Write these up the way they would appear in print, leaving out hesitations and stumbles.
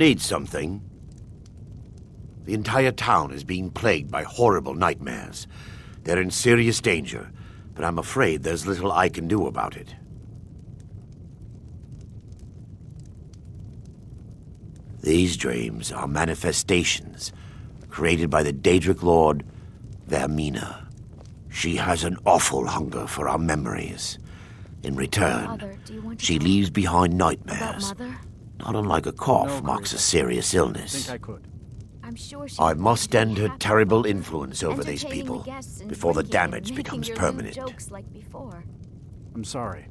Need something? The entire town is being plagued by horrible nightmares. They're in serious danger, but I'm afraid there's little I can do about it. These dreams are manifestations created by the Daedric Lord, Vermina. She has an awful hunger for our memories. In return, Father, she leaves behind nightmares. Mother? Not unlike a cough No, marks a Carissa. serious I illness. think I could. I'm sure she I must end her terrible influence over these Entertaining people the guests and before the drinking and damage making becomes your permanent. lewd jokes like before. I'm sorry.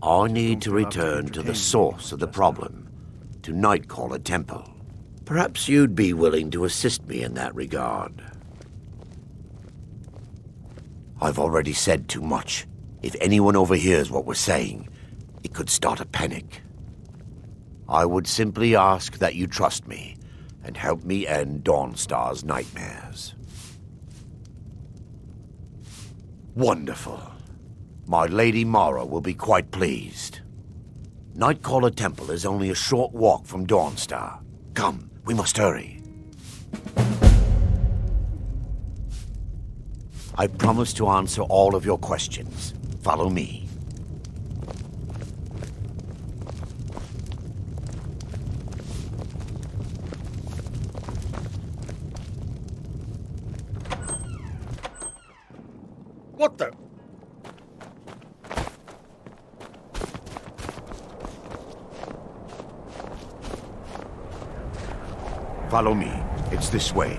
I need to Don't feel up to return to the entertaining source of the problem, to Nightcaller Temple. Perhaps you'd be willing to assist me in that regard. I've already said too much. If anyone overhears what we're saying, it could start a panic. I would simply ask that you trust me and help me end Dawnstar's nightmares. Wonderful. My Lady Mara will be quite pleased. Nightcaller Temple is only a short walk from Dawnstar. Come, we must hurry. I promise to answer all of your questions. Follow me. What the? Follow me. It's this way.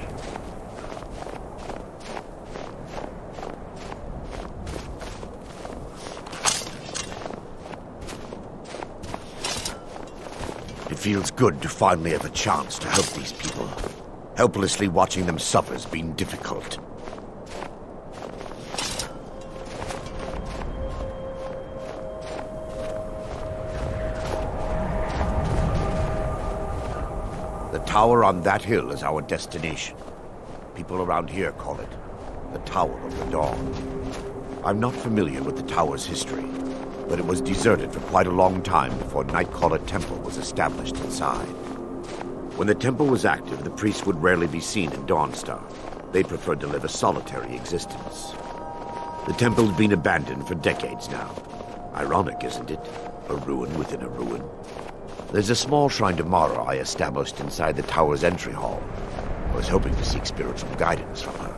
It feels good to finally have a chance to help these people. Helplessly watching them suffer has been difficult. The tower on that hill is our destination. People around here call it the Tower of the Dawn. I'm not familiar with the tower's history, but it was deserted for quite a long time before Nightcaller Temple was established inside. When the temple was active, the priests would rarely be seen in Dawnstar. They preferred to live a solitary existence. The temple's been abandoned for decades now. Ironic, isn't it? A ruin within a ruin. There's a small shrine to Mara I established inside the tower's entry hall. I was hoping to seek spiritual guidance from her.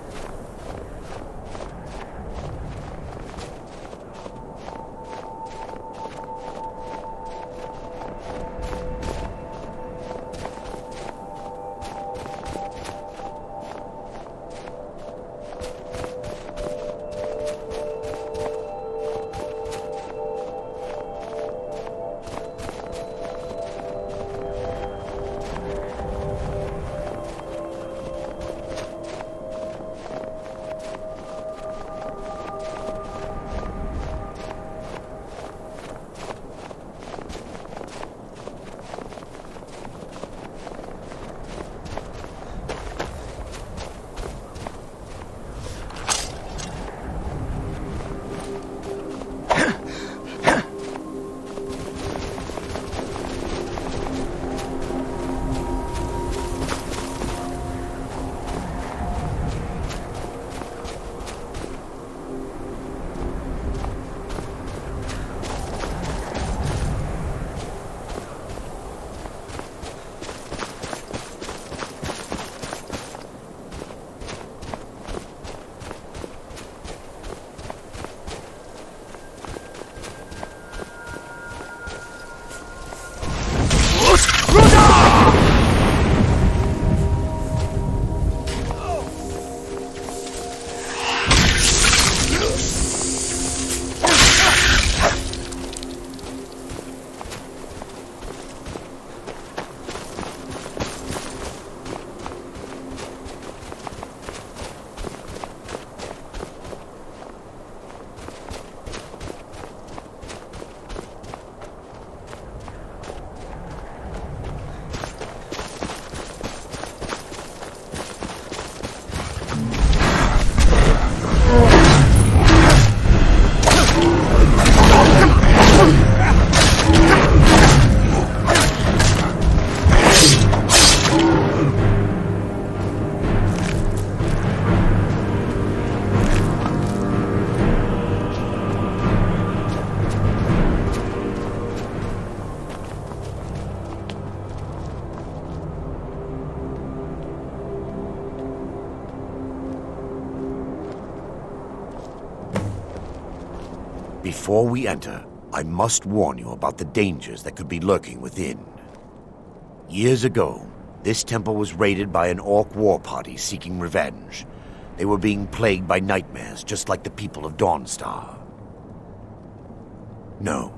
Before we enter, I must warn you about the dangers that could be lurking within. Years ago, this temple was raided by an orc war party seeking revenge. They were being plagued by nightmares, just like the people of Dawnstar. No.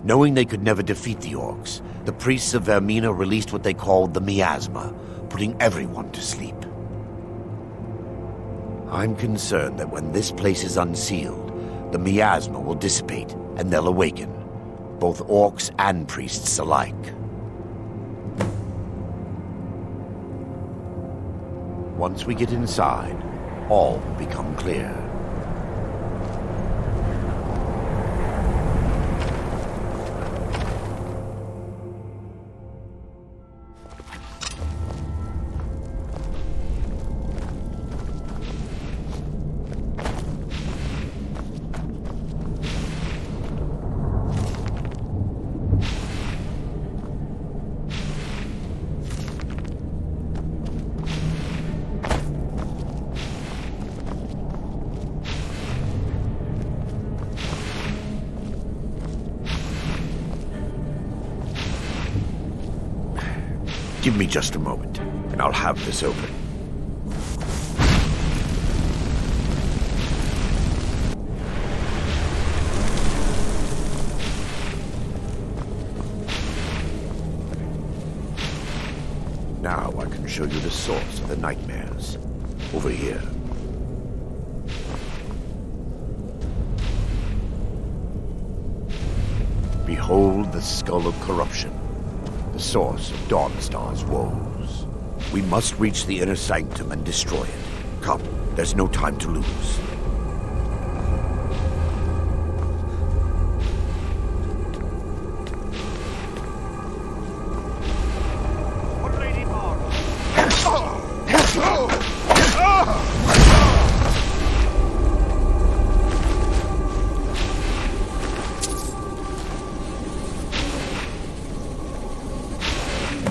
Knowing they could never defeat the orcs, the priests of Vermina released what they called the miasma, putting everyone to sleep. I'm concerned that when this place is unsealed, the miasma will dissipate and they'll awaken, both orcs and priests alike. Once we get inside, all will become clear. Give me just a moment, and I'll have this open. Now I can show you the source of the nightmares. Over here. Behold the Skull of Corruption. The source of Dawnstar's woes. We must reach the inner sanctum and destroy it. Come, there's no time to lose.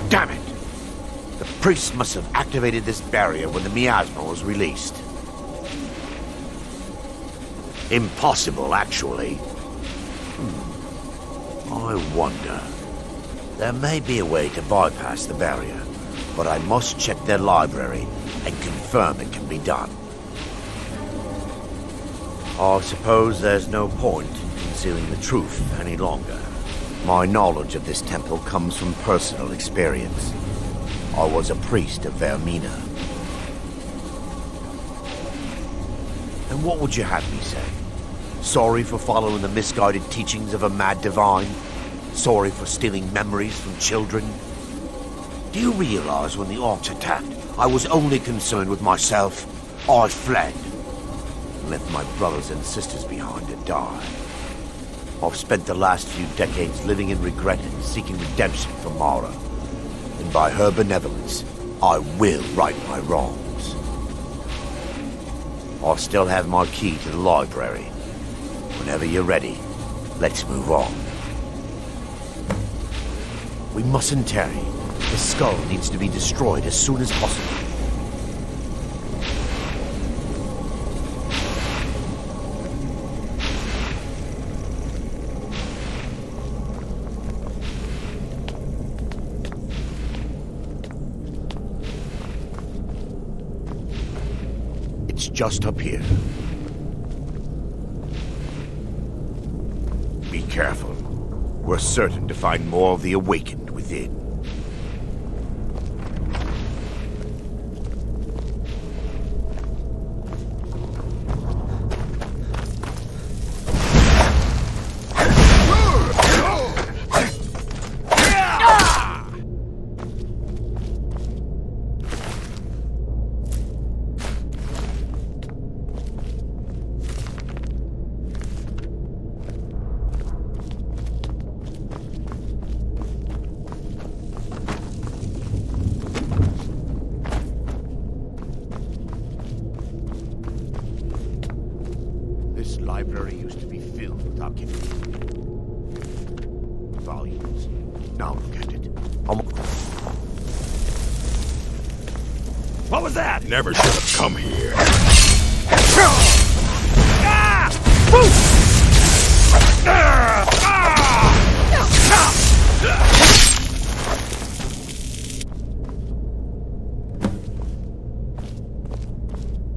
Damn it! The priests must have activated this barrier when the miasma was released. Impossible, actually. I wonder. There may be a way to bypass the barrier, but I must check their library and confirm it can be done. I suppose there's no point in concealing the truth any longer. My knowledge of this temple comes from personal experience. I was a priest of Vermina. And what would you have me say? Sorry for following the misguided teachings of a mad divine? Sorry for stealing memories from children? Do you realize when the orcs attacked, I was only concerned with myself? I fled, and left my brothers and sisters behind to die. I've spent the last few decades living in regret and seeking redemption from Mara. And by her benevolence, I will right my wrongs. I still have my key to the library. Whenever you're ready, let's move on. We mustn't tarry. The skull needs to be destroyed as soon as possible. It's just up here. Be careful. We're certain to find more of the awakened within. This library used to be filled with documents. Volumes. Now look at it. What was that? Never should have come here.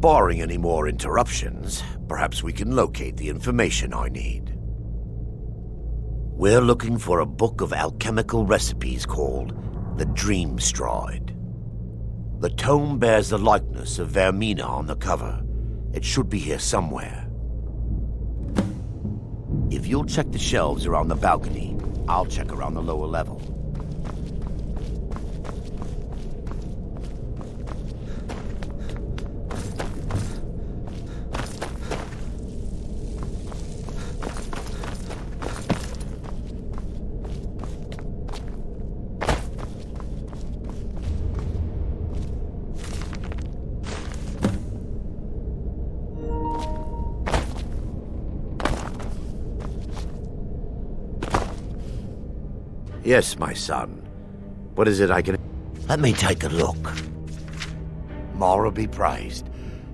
Barring any more interruptions, perhaps we can locate the information I need. We're looking for a book of alchemical recipes called the Dream Stride. The tome bears the likeness of Vermina on the cover. It should be here somewhere. If you'll check the shelves around the balcony, I'll check around the lower level. Yes, my son. What is it I can... Let me take a look. Mara be praised.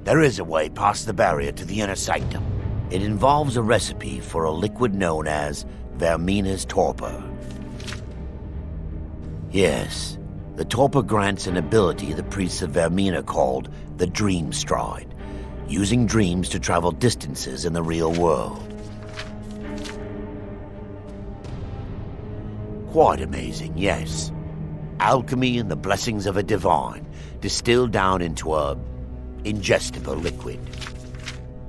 There is a way past the barrier to the inner sanctum. It involves a recipe for a liquid known as Vermina's torpor. Yes, the torpor grants an ability the priests of Vermina called the Dream Stride, using dreams to travel distances in the real world. Quite amazing, yes. Alchemy and the blessings of a divine, distilled down into a ingestible liquid.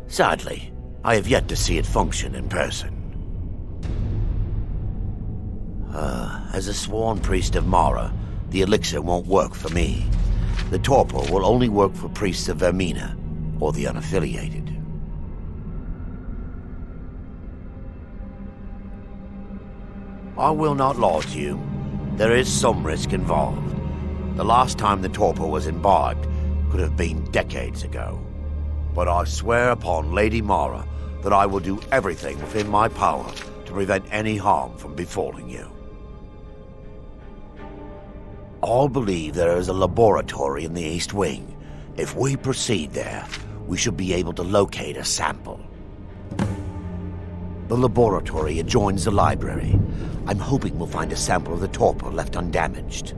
Sadly, I have yet to see it function in person. As a sworn priest of Mara, the elixir won't work for me. The torpor will only work for priests of Vermina, or the unaffiliated. I will not lie to you. There is some risk involved. The last time the torpor was embarked could have been decades ago. But I swear upon Lady Mara that I will do everything within my power to prevent any harm from befalling you. I believe there is a laboratory in the East Wing. If we proceed there, we should be able to locate a sample. The laboratory adjoins the library. I'm hoping we'll find a sample of the torpor left undamaged.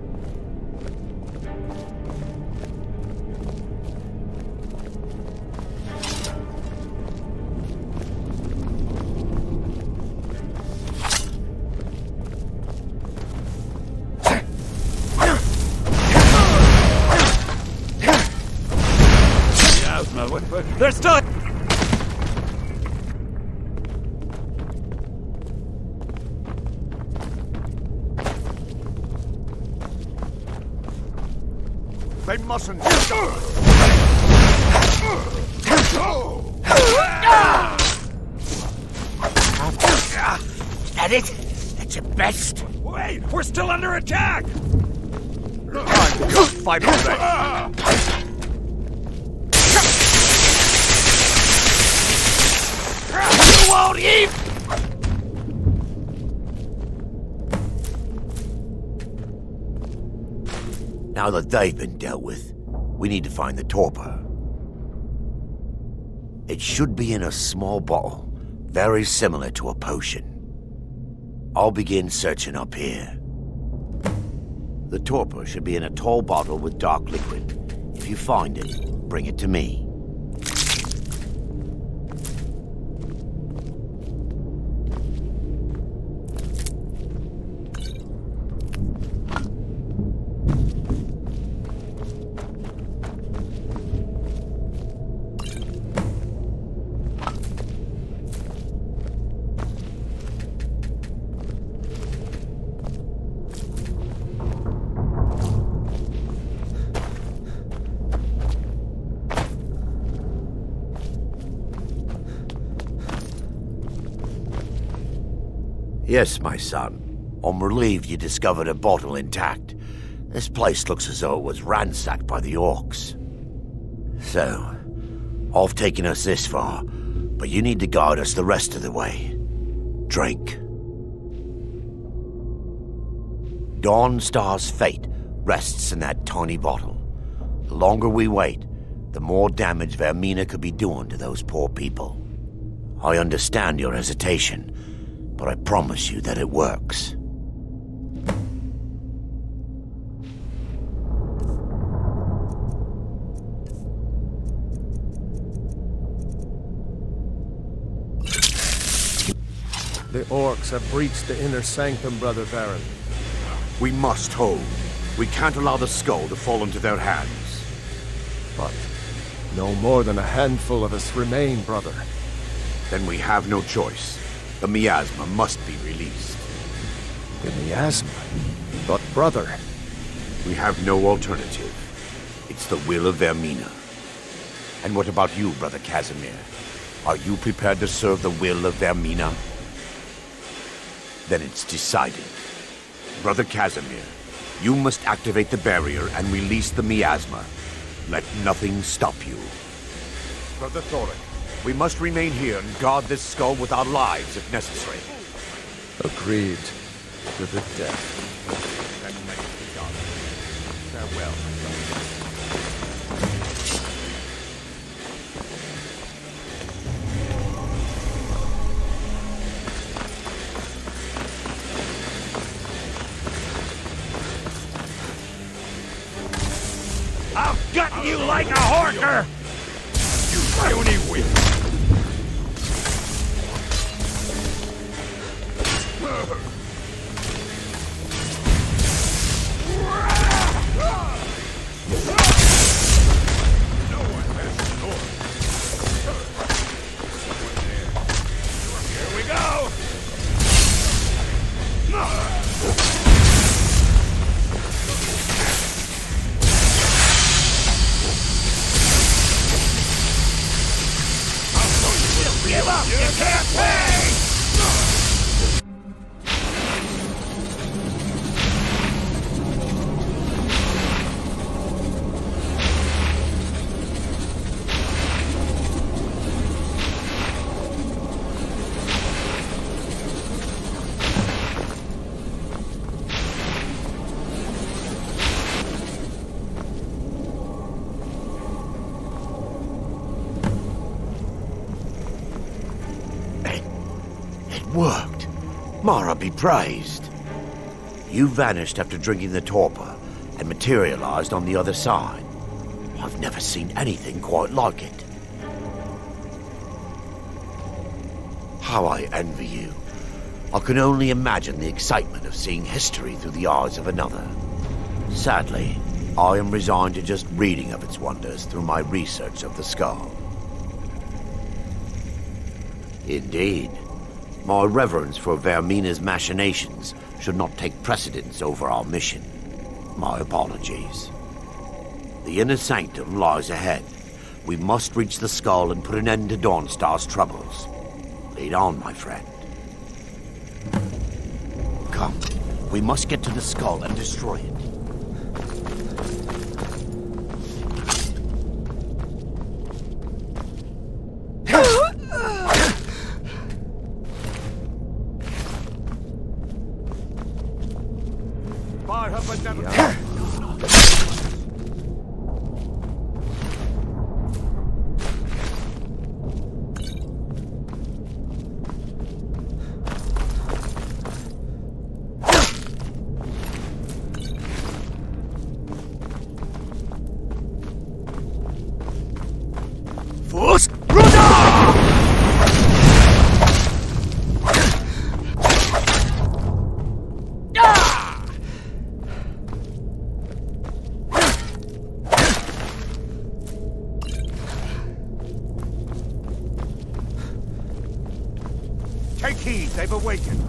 They're still... They mustn't... Is that it? That's your best? Wait! We're still under attack! I'm good fighter today. You won't eat! Now that they've been dealt with, we need to find the torpor. It should be in a small bottle, very similar to a potion. I'll begin searching up here. The torpor should be in a tall bottle with dark liquid. If you find it, bring it to me. Yes, my son. I'm relieved you discovered a bottle intact. This place looks as though it was ransacked by the orcs. So, I've taken us this far, but you need to guide us the rest of the way. Drink. Dawnstar's fate rests in that tiny bottle. The longer we wait, the more damage Vermina could be doing to those poor people. I understand your hesitation, but I promise you that it works. The orcs have breached the inner sanctum, Brother Baron. We must hold. We can't allow the skull to fall into their hands. But no more than a handful of us remain, brother. Then we have no choice. The miasma must be released. The miasma? But brother... We have no alternative. It's the will of Vermina. And what about you, Brother Casimir? Are you prepared to serve the will of Vermina? Then it's decided. Brother Casimir, you must activate the barrier and release the miasma. Let nothing stop you. Brother Thoric, we must remain here and guard this skull with our lives if necessary. Agreed. To the death. Then let it be done. Farewell, my brother. I've got you like a horker! You puny wimp! No one has the north. Here we go! Give up! You can't pay! Worked. Mara be praised. You vanished after drinking the torpor and materialized on the other side. I've never seen anything quite like it. How I envy you. I can only imagine the excitement of seeing history through the eyes of another. Sadly, I am resigned to just reading of its wonders through my research of the skull. Indeed. My reverence for Vermina's machinations should not take precedence over our mission. My apologies. The inner sanctum lies ahead. We must reach the skull and put an end to Dawnstar's troubles. Lead on, my friend. Come, we must get to the skull and destroy it. Take heed, they've awakened.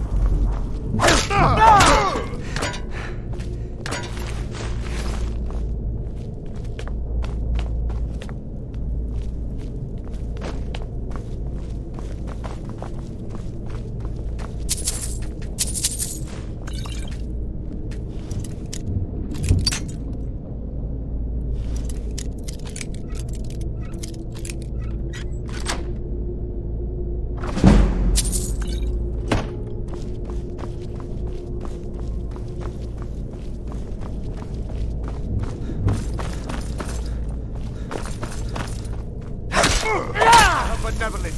Benevolence,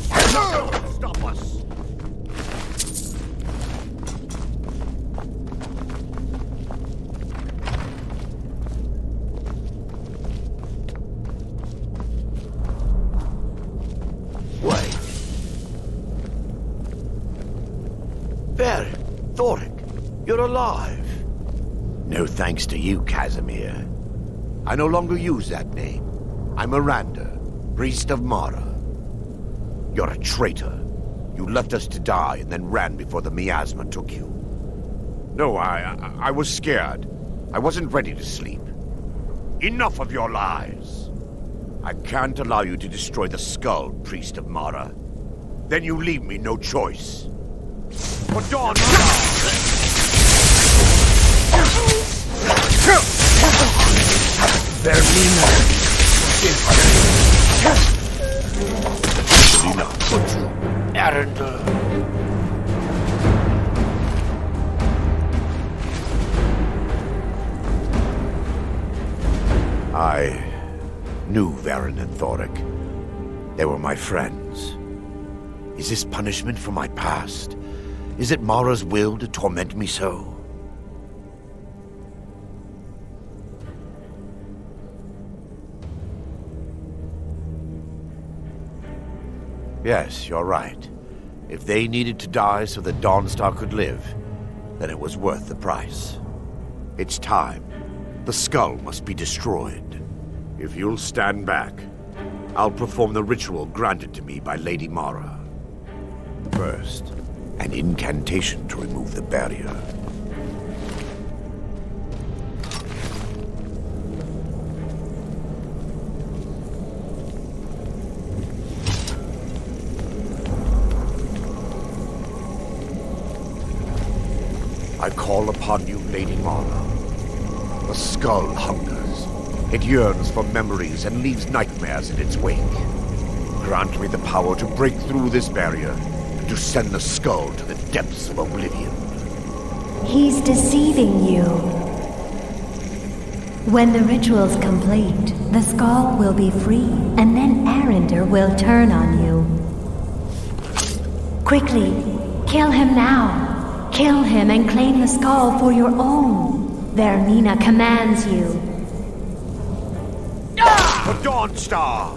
stop us. alive. No thanks to you, Casimir. I no longer use that name. I'm Miranda, priest of Mara. You're a traitor. You left us to die and then ran before the miasma took you. No, I was scared. I wasn't ready to sleep. Enough of your lies. I can't allow you to destroy the skull, priest of Mara. Then you leave me no choice. For Dawn I knew Varen and Thoric. They were my friends. Is this punishment for my past? Is it Mara's will to torment me so? Yes, you're right. If they needed to die so that Dawnstar could live, then it was worth the price. It's time. The skull must be destroyed. If you'll stand back, I'll perform the ritual granted to me by Lady Mara. First, an incantation to remove the barrier. I call upon you, Lady Mara. The skull hungers. It yearns for memories and leaves nightmares in its wake. Grant me the power to break through this barrier and to send the skull to the depths of oblivion. He's deceiving you. When the ritual's complete, the skull will be free, and then Arender will turn on you. Quickly, kill him now. Kill him and claim the skull for your own. Vermina commands you. For Dawnstar!